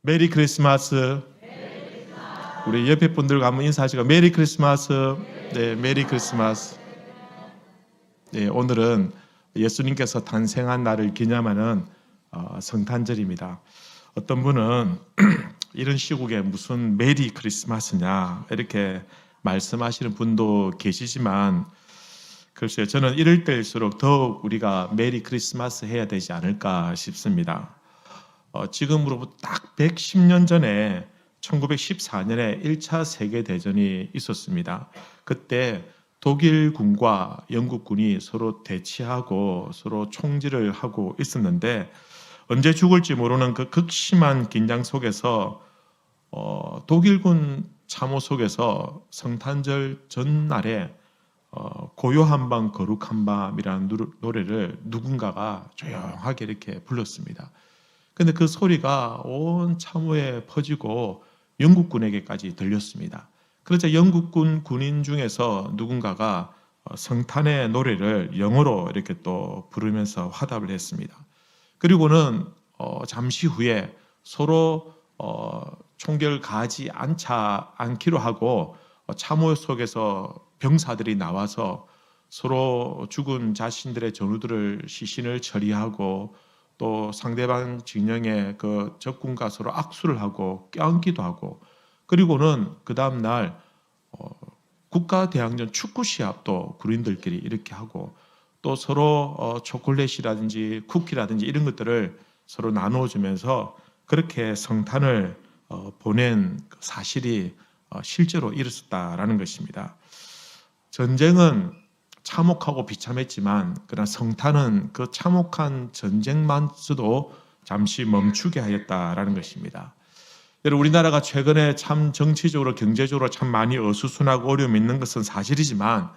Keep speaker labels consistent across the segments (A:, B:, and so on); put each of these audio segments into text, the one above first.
A: 메리 크리스마스. 우리 옆에 분들과 한번 인사하시고 메리 크리스마스. 네, 메리 크리스마스. 네, 오늘은 예수님께서 탄생한 날을 기념하는 성탄절입니다. 어떤 분은 이런 시국에 무슨 메리 크리스마스냐 이렇게 말씀하시는 분도 계시지만, 글쎄요, 저는 이럴 때일수록 더욱 우리가 메리 크리스마스 해야 되지 않을까 싶습니다. 지금으로부터 딱 110년 전에 1914년에 1차 세계대전이 있었습니다. 그때 독일군과 영국군이 서로 대치하고 서로 총질을 하고 있었는데, 언제 죽을지 모르는 그 극심한 긴장 속에서 독일군 참호 속에서 성탄절 전날에 고요한 밤 거룩한 밤이라는 노래를 누군가가 조용하게 이렇게 불렀습니다. 근데 그 소리가 온 참호에 퍼지고 영국군에게까지 들렸습니다. 그러자 영국군 군인 중에서 누군가가 성탄의 노래를 영어로 이렇게 또 부르면서 화답을 했습니다. 그리고는 잠시 후에 서로 총격을 가하지 않기로 하고 참호 속에서 병사들이 나와서 서로 죽은 자신들의 전우들을 시신을 처리하고 또 상대방 진영의 그 적군과 서로 악수를 하고 껴안기도 하고, 그리고는 그 다음 날 국가대항전 축구 시합도 군인들끼리 이렇게 하고, 또 서로 초콜릿이라든지 쿠키라든지 이런 것들을 서로 나누어주면서 그렇게 성탄을 보낸 사실이 실제로 일어섰다라는 것입니다. 전쟁은 참혹하고 비참했지만, 그러나 성탄은 그 참혹한 전쟁만서도 잠시 멈추게 하였다라는 것입니다. 여러분, 우리나라가 최근에 참 정치적으로 경제적으로 참 많이 어수선하고 어려움이 있는 것은 사실이지만,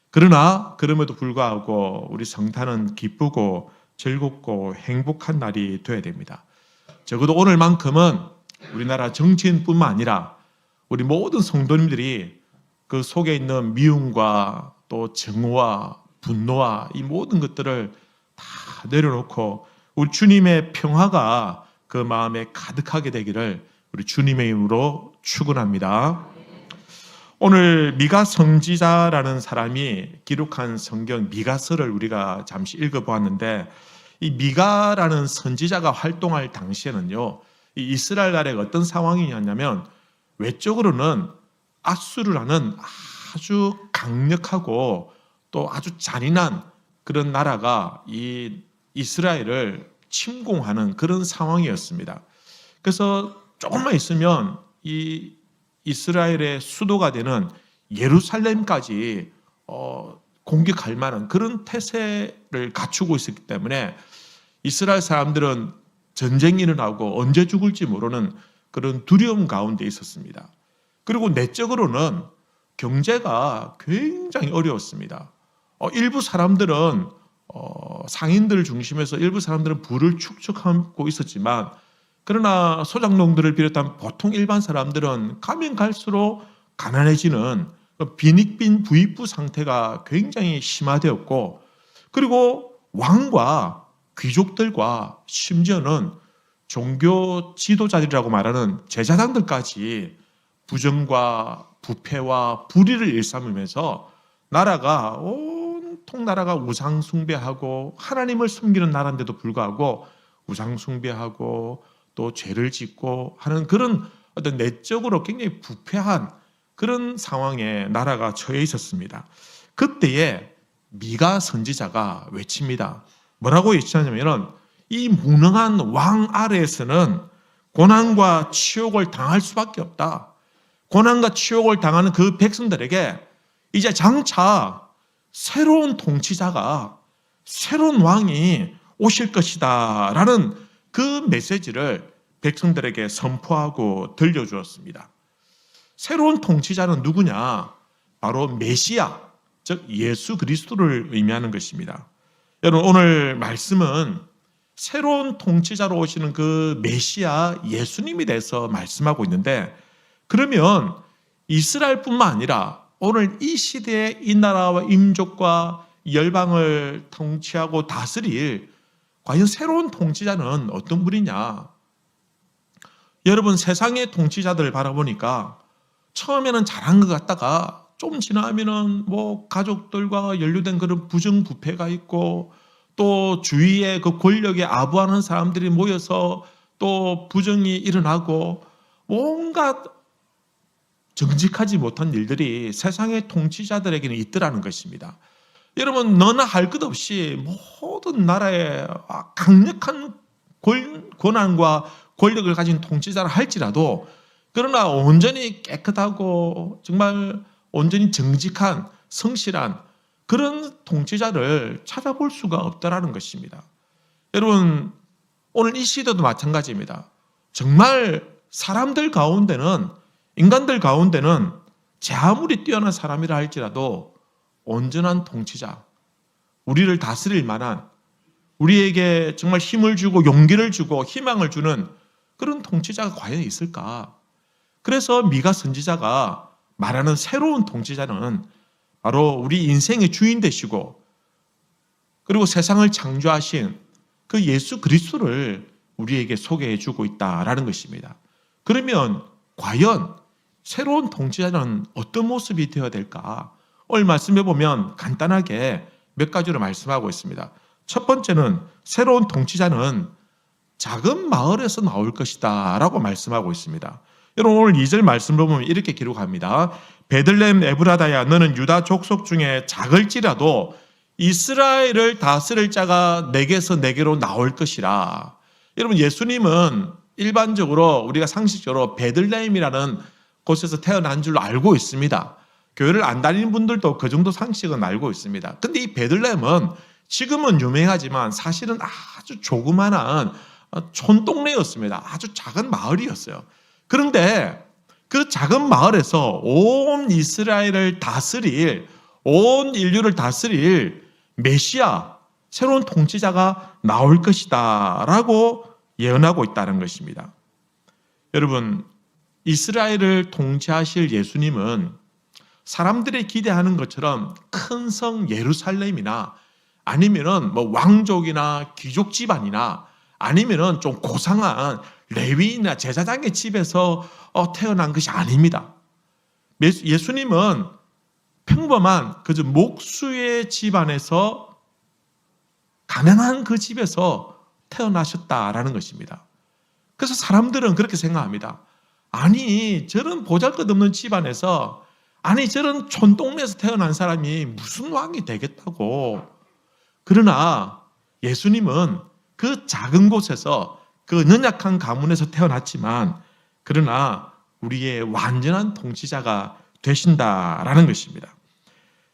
A: 그러나 그럼에도 불구하고 우리 성탄은 기쁘고 즐겁고 행복한 날이 되어야 됩니다. 적어도 오늘만큼은 우리나라 정치인뿐만 아니라 우리 모든 성도님들이 그 속에 있는 미움과 또 증오와 분노와 이 모든 것들을 다 내려놓고 우리 주님의 평화가 그 마음에 가득하게 되기를 우리 주님의 이름으로 축원합니다. 오늘 미가 선지자라는 사람이 기록한 성경 미가서를 우리가 잠시 읽어보았는데, 이 미가라는 선지자가 활동할 당시에는요, 이 이스라엘 나라가 어떤 상황이었냐면, 외적으로는 아수르라는 아주 강력하고 또 아주 잔인한 그런 나라가 이 이스라엘을 침공하는 그런 상황이었습니다. 그래서 조금만 있으면 이 이스라엘의 수도가 되는 예루살렘까지 공격할 만한 그런 태세를 갖추고 있었기 때문에 이스라엘 사람들은 전쟁이 일어나고 언제 죽을지 모르는 그런 두려움 가운데 있었습니다. 그리고 내적으로는 경제가 굉장히 어려웠습니다. 일부 사람들은 상인들 중심에서 일부 사람들은 부를 축적하고 있었지만, 그러나 소작농들을 비롯한 보통 일반 사람들은 가면 갈수록 가난해지는 빈익빈 부익부 상태가 굉장히 심화되었고, 그리고 왕과 귀족들과 심지어는 종교 지도자들이라고 말하는 제사장들까지 부정과 부패와 불의를 일삼으면서 나라가 온통 나라가 우상 숭배하고, 하나님을 숨기는 나라인데도 불구하고 우상 숭배하고 또 죄를 짓고 하는 그런 어떤 내적으로 굉장히 부패한 그런 상황에 나라가 처해 있었습니다. 그때에 미가 선지자가 외칩니다. 뭐라고 외치냐면, 이 무능한 왕 아래에서는 고난과 치욕을 당할 수밖에 없다. 고난과 치욕을 당하는 그 백성들에게 이제 장차 새로운 통치자가, 새로운 왕이 오실 것이다 라는 그 메시지를 백성들에게 선포하고 들려주었습니다. 새로운 통치자는 누구냐? 바로 메시아, 즉 예수 그리스도를 의미하는 것입니다. 여러분, 오늘 말씀은 새로운 통치자로 오시는 그 메시아 예수님에 대해서 말씀하고 있는데, 그러면 이스라엘뿐만 아니라 오늘 이 시대의 이 나라와 민족과 열방을 통치하고 다스릴 과연 새로운 통치자는 어떤 분이냐? 여러분, 세상의 통치자들을 바라보니까 처음에는 잘한 것 같다가 좀 지나면은 뭐 가족들과 연루된 그런 부정부패가 있고, 또 주위에 그 권력에 아부하는 사람들이 모여서 또 부정이 일어나고, 뭔가 정직하지 못한 일들이 세상의 통치자들에게는 있더라는 것입니다. 여러분, 너나 할 것 없이 모든 나라에 강력한 권한과 권력을 가진 통치자를 할지라도, 그러나 온전히 깨끗하고 정말 온전히 정직한 성실한 그런 통치자를 찾아볼 수가 없다라는 것입니다. 여러분, 오늘 이 시대도 마찬가지입니다. 정말 사람들 가운데는, 인간들 가운데는 제 아무리 뛰어난 사람이라 할지라도 온전한 통치자, 우리를 다스릴 만한, 우리에게 정말 힘을 주고 용기를 주고 희망을 주는 그런 통치자가 과연 있을까? 그래서 미가 선지자가 말하는 새로운 통치자는 바로 우리 인생의 주인 되시고, 그리고 세상을 창조하신 그 예수 그리스도를 우리에게 소개해 주고 있다라는 것입니다. 그러면 과연 새로운 통치자는 어떤 모습이 되어야 될까? 오늘 말씀해 보면 간단하게 몇 가지로 말씀하고 있습니다. 첫 번째는 새로운 통치자는 작은 마을에서 나올 것이다 라고 말씀하고 있습니다. 여러분, 오늘 2절 말씀을 보면 이렇게 기록합니다. 베들레헴 에브라다야, 너는 유다 족속 중에 작을지라도 이스라엘을 다스릴 자가 내게서 내게로 나올 것이라. 여러분, 예수님은 일반적으로 우리가 상식적으로 베들레헴이라는 곳에서 태어난 줄로 알고 있습니다. 교회를 안 다니는 분들도 그 정도 상식은 알고 있습니다. 근데 이 베들레헴은 지금은 유명하지만 사실은 아주 조그만한 촌동네였습니다. 아주 작은 마을이었어요. 그런데 그 작은 마을에서 온 이스라엘을 다스릴, 온 인류를 다스릴 메시아, 새로운 통치자가 나올 것이다 라고 예언하고 있다는 것입니다. 여러분, 이스라엘을 통치하실 예수님은 사람들이 기대하는 것처럼 큰 성 예루살렘이나 아니면은 뭐 왕족이나 귀족 집안이나 아니면은 좀 고상한 레위인이나 제사장의 집에서 태어난 것이 아닙니다. 예수님은 평범한 그저 목수의 집안에서, 가난한 그 집에서 태어나셨다라는 것입니다. 그래서 사람들은 그렇게 생각합니다. 아니, 저런 보잘것없는 집안에서, 아니 저런 촌동네에서 태어난 사람이 무슨 왕이 되겠다고. 그러나 예수님은 그 작은 곳에서, 그 연약한 가문에서 태어났지만, 그러나 우리의 완전한 통치자가 되신다라는 것입니다.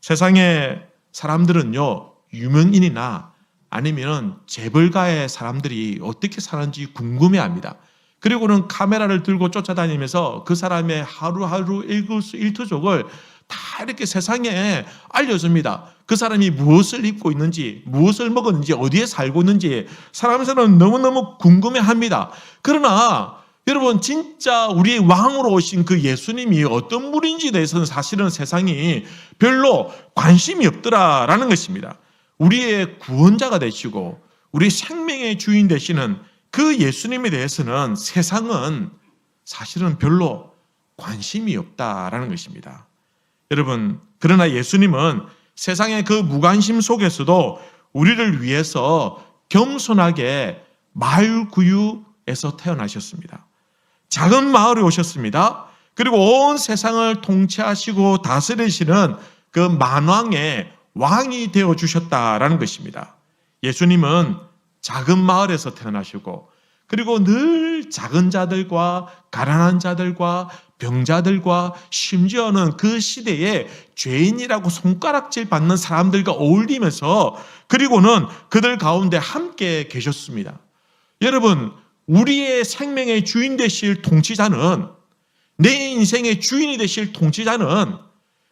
A: 세상의 사람들은요, 유명인이나 아니면 재벌가의 사람들이 어떻게 사는지 궁금해합니다. 그리고는 카메라를 들고 쫓아다니면서 그 사람의 하루하루 일투족을 다 이렇게 세상에 알려줍니다. 그 사람이 무엇을 입고 있는지, 무엇을 먹었는지, 어디에 살고 있는지 사람들은 너무너무 궁금해합니다. 그러나 여러분, 진짜 우리의 왕으로 오신 그 예수님이 어떤 분인지에 대해서는 사실은 세상이 별로 관심이 없더라라는 것입니다. 우리의 구원자가 되시고 우리 생명의 주인 되시는 그 예수님에 대해서는 세상은 사실은 별로 관심이 없다라는 것입니다. 여러분, 그러나 예수님은 세상의 그 무관심 속에서도 우리를 위해서 겸손하게 마을구유에서 태어나셨습니다. 작은 마을에 오셨습니다. 그리고 온 세상을 통치하시고 다스리시는 그 만왕의 왕이 되어주셨다라는 것입니다. 예수님은 작은 마을에서 태어나시고, 그리고 늘 작은 자들과 가난한 자들과 병자들과 심지어는 그 시대에 죄인이라고 손가락질 받는 사람들과 어울리면서, 그리고는 그들 가운데 함께 계셨습니다. 여러분, 우리의 생명의 주인 되실 통치자는, 내 인생의 주인이 되실 통치자는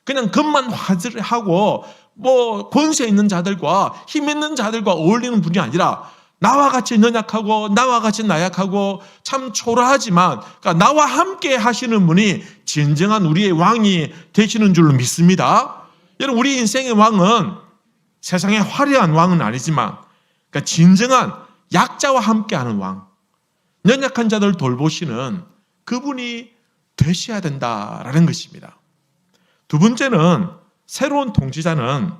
A: 그냥 겉만 화질하고 뭐 권세 있는 자들과 힘 있는 자들과 어울리는 분이 아니라, 나와 같이 연약하고 나와 같이 나약하고 참 초라하지만, 그러니까 나와 함께 하시는 분이 진정한 우리의 왕이 되시는 줄로 믿습니다. 여러분, 우리 인생의 왕은 세상의 화려한 왕은 아니지만, 그러니까 진정한 약자와 함께하는 왕, 연약한 자들 돌보시는 그분이 되셔야 된다라는 것입니다. 두 번째는 새로운 통치자는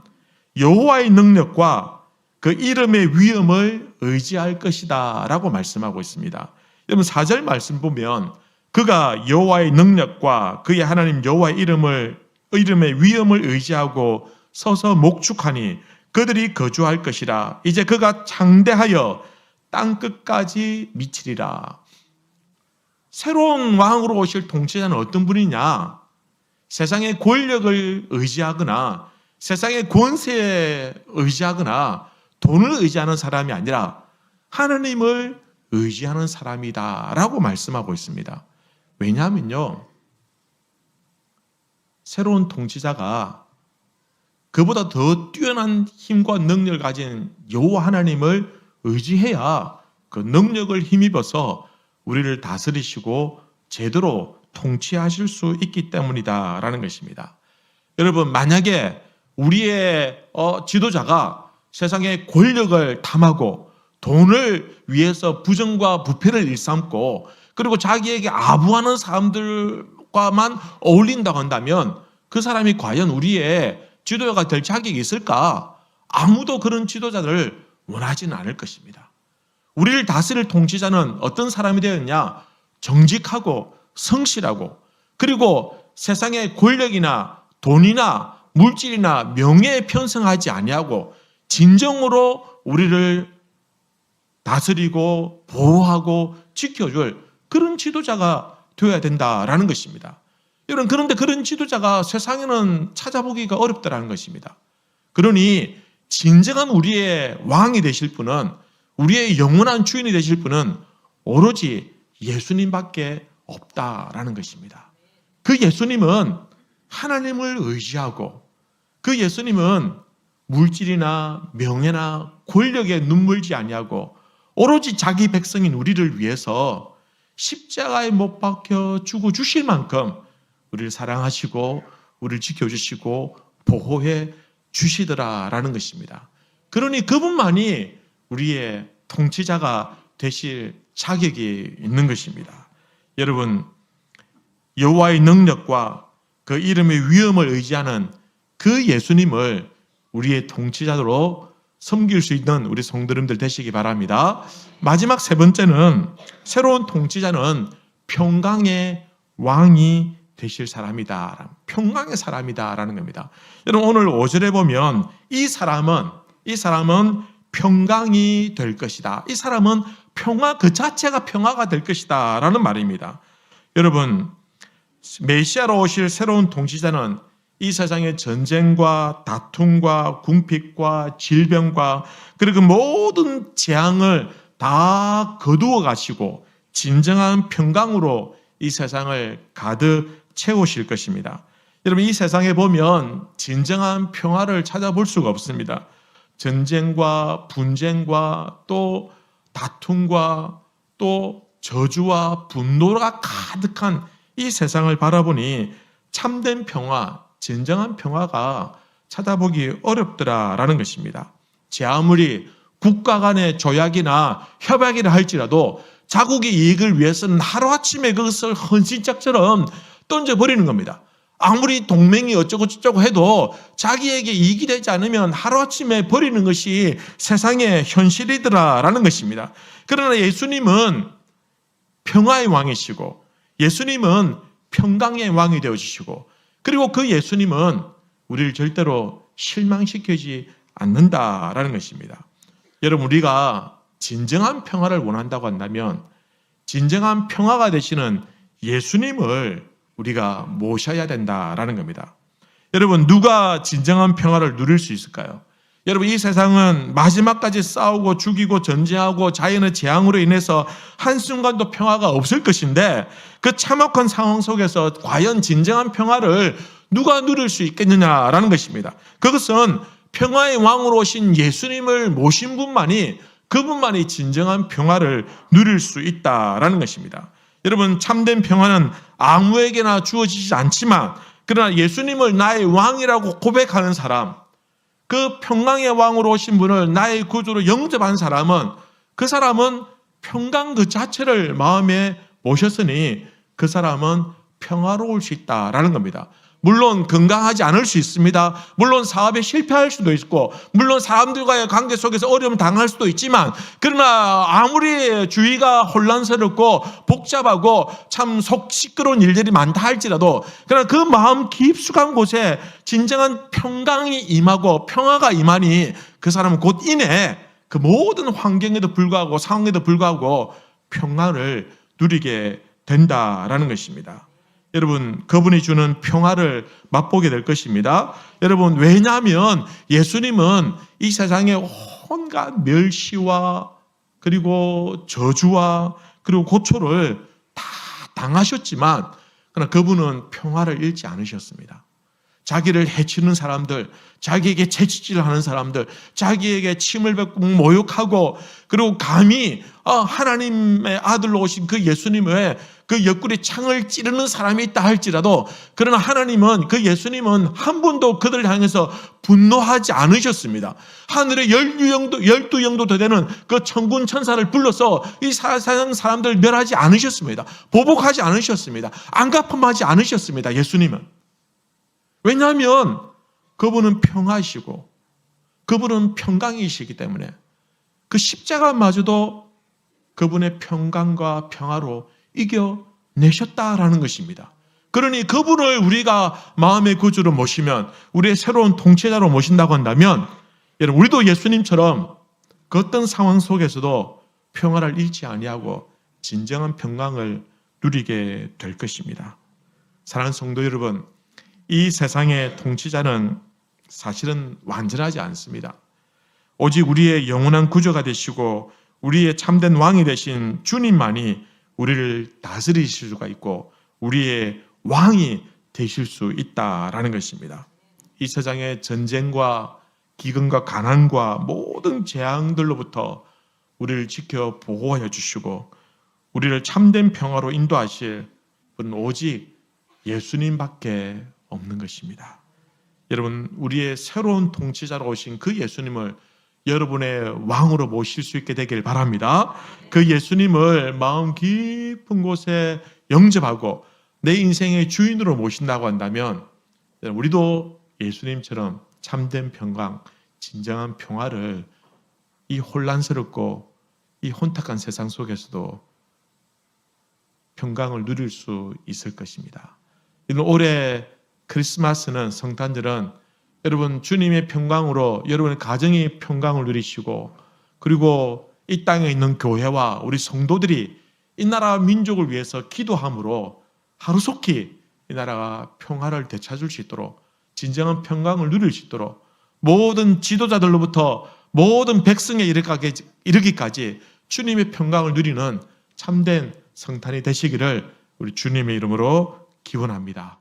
A: 여호와의 능력과 그 이름의 위엄을 의지할 것이다 라고 말씀하고 있습니다. 여러분 4절 말씀 보면 그가 여호와의 능력과 그의 하나님 여호와의 이름의 위엄을 의지하고 서서 목축하니 그들이 거주할 것이라. 이제 그가 창대하여 땅끝까지 미치리라. 새로운 왕으로 오실 통치자는 어떤 분이냐? 세상의 권력을 의지하거나 세상의 권세에 의지하거나 돈을 의지하는 사람이 아니라 하나님을 의지하는 사람이다 라고 말씀하고 있습니다. 왜냐하면요, 새로운 통치자가 그보다 더 뛰어난 힘과 능력을 가진 여호와 하나님을 의지해야 그 능력을 힘입어서 우리를 다스리시고 제대로 통치하실 수 있기 때문이다라는 것입니다. 여러분, 만약에 우리의 지도자가 세상의 권력을 탐하고 돈을 위해서 부정과 부패를 일삼고 그리고 자기에게 아부하는 사람들과만 어울린다고 한다면 그 사람이 과연 우리의 지도자가 될 자격이 있을까? 아무도 그런 지도자를 원하지는 않을 것입니다. 우리를 다스릴 통치자는 어떤 사람이 되었냐? 정직하고 성실하고 그리고 세상의 권력이나 돈이나 물질이나 명예에 편성하지 아니하고 진정으로 우리를 다스리고 보호하고 지켜줄 그런 지도자가 되어야 된다라는 것입니다. 여러분, 그런데 그런 지도자가 세상에는 찾아보기가 어렵다라는 것입니다. 그러니 진정한 우리의 왕이 되실 분은, 우리의 영원한 주인이 되실 분은 오로지 예수님밖에 없다라는 것입니다. 그 예수님은 하나님을 의지하고 그 예수님은 물질이나 명예나 권력에 눈물지 아니하고 오로지 자기 백성인 우리를 위해서 십자가에 못 박혀 죽어 주실 만큼 우리를 사랑하시고 우리를 지켜주시고 보호해 주시더라라는 것입니다. 그러니 그분만이 우리의 통치자가 되실 자격이 있는 것입니다. 여러분, 여호와의 능력과 그 이름의 위엄을 의지하는 그 예수님을 우리의 통치자로 섬길 수 있는 우리 성도님들 되시기 바랍니다. 마지막 세 번째는 새로운 통치자는 평강의 왕이 되실 사람이다. 평강의 사람이다라는 겁니다. 여러분, 오늘 5절에 보면 이 사람은 평강이 될 것이다. 이 사람은 평화 그 자체가 평화가 될 것이다 라는 말입니다. 여러분, 메시아로 오실 새로운 통치자는 이 세상의 전쟁과 다툼과 궁핍과 질병과 그리고 모든 재앙을 다 거두어 가시고 진정한 평강으로 이 세상을 가득 채우실 것입니다. 여러분, 이 세상에 보면 진정한 평화를 찾아볼 수가 없습니다. 전쟁과 분쟁과 또 다툼과 또 저주와 분노가 가득한 이 세상을 바라보니 참된 평화, 진정한 평화가 찾아보기 어렵더라라는 것입니다. 제 아무리 국가 간의 조약이나 협약이라 할지라도 자국의 이익을 위해서는 하루아침에 그것을 헌신짝처럼 던져버리는 겁니다. 아무리 동맹이 어쩌고 저쩌고 해도 자기에게 이익이 되지 않으면 하루아침에 버리는 것이 세상의 현실이더라라는 것입니다. 그러나 예수님은 평화의 왕이시고 예수님은 평강의 왕이 되어주시고 그리고 그 예수님은 우리를 절대로 실망시키지 않는다라는 것입니다. 여러분, 우리가 진정한 평화를 원한다고 한다면 진정한 평화가 되시는 예수님을 우리가 모셔야 된다라는 겁니다. 여러분, 누가 진정한 평화를 누릴 수 있을까요? 여러분, 이 세상은 마지막까지 싸우고 죽이고 전쟁하고 자연의 재앙으로 인해서 한순간도 평화가 없을 것인데 그 참혹한 상황 속에서 과연 진정한 평화를 누가 누릴 수 있겠느냐라는 것입니다. 그것은 평화의 왕으로 오신 예수님을 모신 분만이 그분만이 진정한 평화를 누릴 수 있다라는 것입니다. 여러분, 참된 평화는 아무에게나 주어지지 않지만 그러나 예수님을 나의 왕이라고 고백하는 사람, 그 평강의 왕으로 오신 분을 나의 구주로 영접한 사람은 그 사람은 평강 그 자체를 마음에 모셨으니 그 사람은 평화로울 수 있다라는 겁니다. 물론 건강하지 않을 수 있습니다. 물론 사업에 실패할 수도 있고, 물론 사람들과의 관계 속에서 어려움 당할 수도 있지만, 그러나 아무리 주위가 혼란스럽고 복잡하고 참 속 시끄러운 일들이 많다 할지라도, 그러나 그 마음 깊숙한 곳에 진정한 평강이 임하고 평화가 임하니 그 사람은 곧 이내 그 모든 환경에도 불구하고 상황에도 불구하고 평화를 누리게 된다라는 것입니다. 여러분, 그분이 주는 평화를 맛보게 될 것입니다. 여러분, 왜냐하면 예수님은 이 세상에 온갖 멸시와 그리고 저주와 그리고 고초를 다 당하셨지만, 그러나 그분은 평화를 잃지 않으셨습니다. 자기를 해치는 사람들, 자기에게 채찍질하는 사람들, 자기에게 침을 뱉고 모욕하고, 그리고 감히 하나님의 아들로 오신 그 예수님의 그 옆구리 창을 찌르는 사람이 있다 할지라도, 그러나 하나님은, 그 예수님은 한 번도 그들을 향해서 분노하지 않으셨습니다. 하늘의 12영도 더 되는 그 천군 천사를 불러서 이 세상 사람들을 멸하지 않으셨습니다. 보복하지 않으셨습니다. 안갚음하지 않으셨습니다. 예수님은. 왜냐하면 그분은 평화이시고 그분은 평강이시기 때문에 그 십자가마저도 그분의 평강과 평화로 이겨내셨다라는 것입니다. 그러니 그분을 우리가 마음의 구주로 모시면, 우리의 새로운 통치자로 모신다고 한다면, 여러분, 우리도 예수님처럼 그 어떤 상황 속에서도 평화를 잃지 아니하고 진정한 평강을 누리게 될 것입니다. 사랑하는 성도 여러분, 이 세상의 통치자는 사실은 완전하지 않습니다. 오직 우리의 영원한 구주가 되시고 우리의 참된 왕이 되신 주님만이 우리를 다스리실 수가 있고 우리의 왕이 되실 수 있다라는 것입니다. 이 세상의 전쟁과 기근과 가난과 모든 재앙들로부터 우리를 지켜 보호하여 주시고 우리를 참된 평화로 인도하실 분은 오직 예수님밖에 없는 것입니다. 여러분, 우리의 새로운 통치자로 오신 그 예수님을 여러분의 왕으로 모실 수 있게 되길 바랍니다. 그 예수님을 마음 깊은 곳에 영접하고 내 인생의 주인으로 모신다고 한다면 우리도 예수님처럼 참된 평강, 진정한 평화를 이 혼란스럽고 이 혼탁한 세상 속에서도 평강을 누릴 수 있을 것입니다. 올해 크리스마스는, 성탄절은 여러분 주님의 평강으로 여러분의 가정이 평강을 누리시고, 그리고 이 땅에 있는 교회와 우리 성도들이 이 나라 민족을 위해서 기도함으로 하루속히 이 나라가 평화를 되찾을 수 있도록, 진정한 평강을 누릴 수 있도록 모든 지도자들로부터 모든 백성에 이르기까지 주님의 평강을 누리는 참된 성탄이 되시기를 우리 주님의 이름으로 기원합니다.